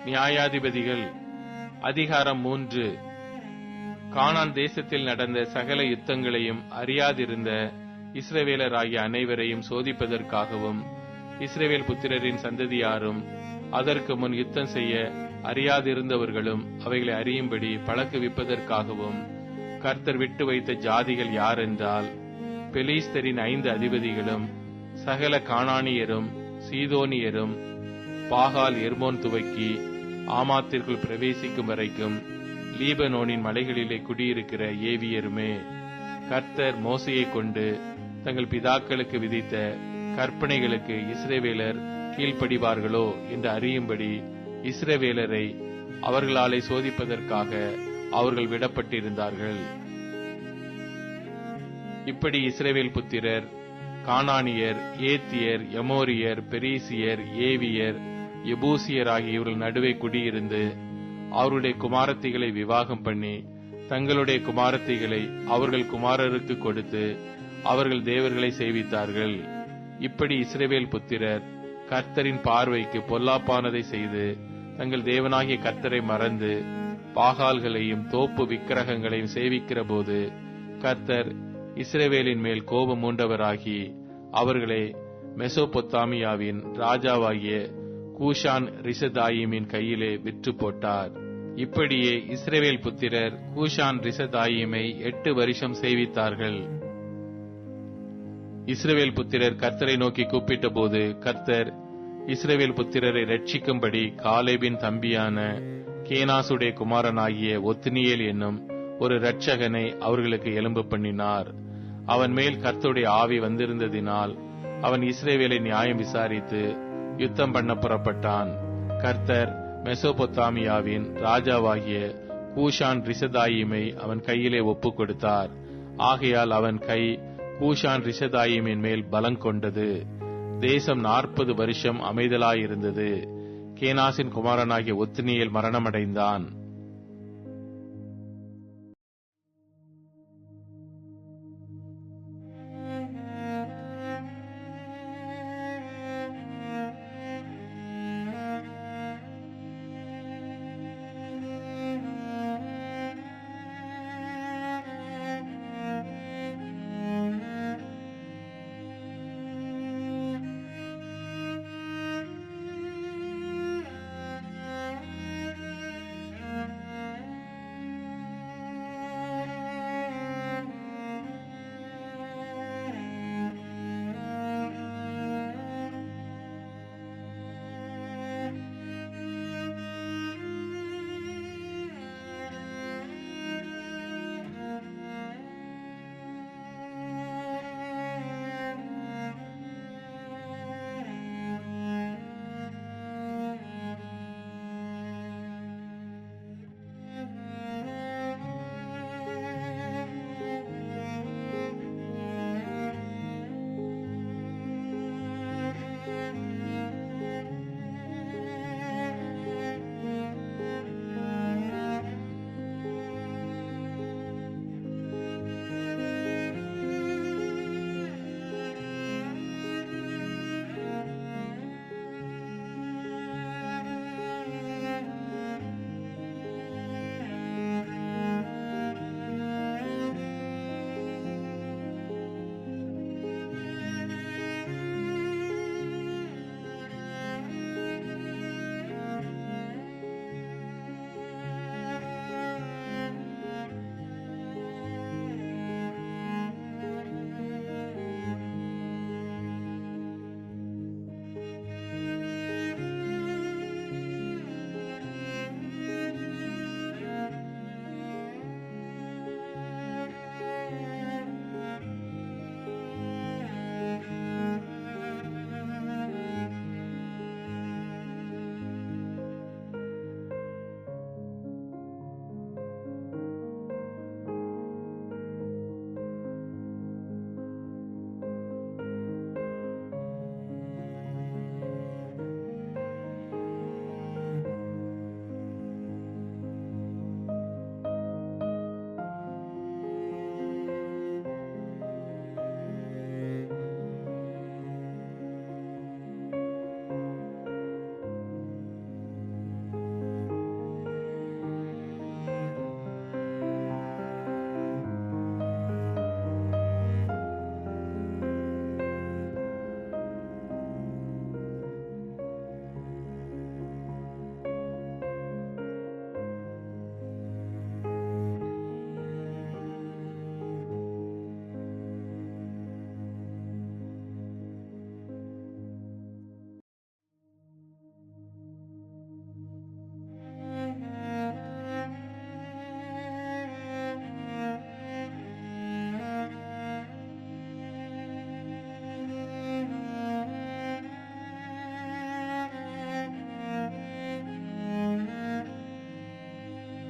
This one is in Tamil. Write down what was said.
நியாயாதிபதிகள் அதிகாரம் 3. கானான் தேசத்தில் நடந்த சகல யுத்தங்களையும் அறியாதிருந்த இஸ்ரவேலராகிய அனைவரையும் சோதிப்பதற்காகவும் இஸ்ரவேல் புத்திரரின் சந்ததியாரும் அதற்கு முன் யுத்தம் செய்ய அறியாதிருந்தவர்களும் அவைகளை அறியும்படி பழக்குவிப்பதற்காகவும் கர்த்தர் விட்டு வைத்த ஜாதிகள் யாரென்றால், பெலிஸ்தரின் 5 அதிபதிகளும் சகல கானானியரும் சீதோனியரும் பாகால் எர்மோன் துவக்கி ஆமாத்திற்குள் பிரவேசிக்கும் வரைக்கும் லீபனோனின் மலைகளிலே குடியிருக்கிற ஏவியருமே. கர்த்தர் மோசையை கொண்டு தங்கள் பிதாக்களுக்கு விதித்த கற்பனைகளுக்கு இஸ்ரவேலர் கீழ்ப்படிவார்களோ என்று அறியும்படி இஸ்ரவேலரை அவர்களாலே சோதிப்பதற்காக அவர்கள் விடப்பட்டிருந்தார்கள். இப்படி இஸ்ரவேல் புத்திரர் கானானியர், ஏத்தியர், எமோரியர், பெரிசியர், ஏவியர், எபூசியர் ஆகிய இவர்கள் நடுவே குடியிருந்து அவருடைய குமாரத்திகளை விவாகம் பண்ணி தங்களுடைய குமாரத்திகளை அவர்கள் குமாரருக்கு கொடுத்து அவர்கள் தேவர்களை சேவித்தார்கள். இப்படி இஸ்ரவேல் புத்திரர் கர்த்தரின் பார்வைக்கு பொல்லாப்பானதை செய்து தங்கள் தேவனாகிய கர்த்தரை மறந்து பாகால்களையும் தோப்பு விக்கிரகங்களையும் சேவிக்கிற போது கர்த்தர் இஸ்ரவேலின் மேல் கோபம் மூண்டவராகி அவர்களை மெசொப்பொத்தாமியாவின் ராஜாவாகிய கூஷான் ரிஷதாயிமின் கையிலே விற்று போட்டார். இப்படியே இஸ்ரவேல் புத்திரர் கூஷான் ரிஷதாயிமை 8 வருஷம் சேவித்தார்கள். இஸ்ரவேல் புத்திரர் கர்த்தரை நோக்கி கூப்பிட்ட போது கர்த்தர் இஸ்ரவேல் புத்திரரை ரட்சிக்கும்படி காலேபின் தம்பியான கேனாசுடைய குமாரனாகிய ஒத்னியேல் என்னும் ஒரு இரட்சகனை அவர்களுக்கு எலும்பு பண்ணினார். அவன் மேல் கர்த்தருடைய ஆவி வந்திருந்ததினால் அவன் இஸ்ரவேலை நியாயம் விசாரித்து யுத்தம் பண்ண புறப்பட்டான். கர்த்தர் மெசொப்பொத்தாமியாவின் ராஜாவாகிய கூஷான் ரிஷதாயிமை அவன் கையிலே ஒப்பு கொடுத்தார். ஆகையால் அவன் கை கூஷான் ரிஷதாயிமின் மேல் பலம் கொண்டது. தேசம் 40 வருஷம் அமைதலாயிருந்தது. கேனாசின் குமாரனாகிய ஒத்னியேல் மரணமடைந்தான்.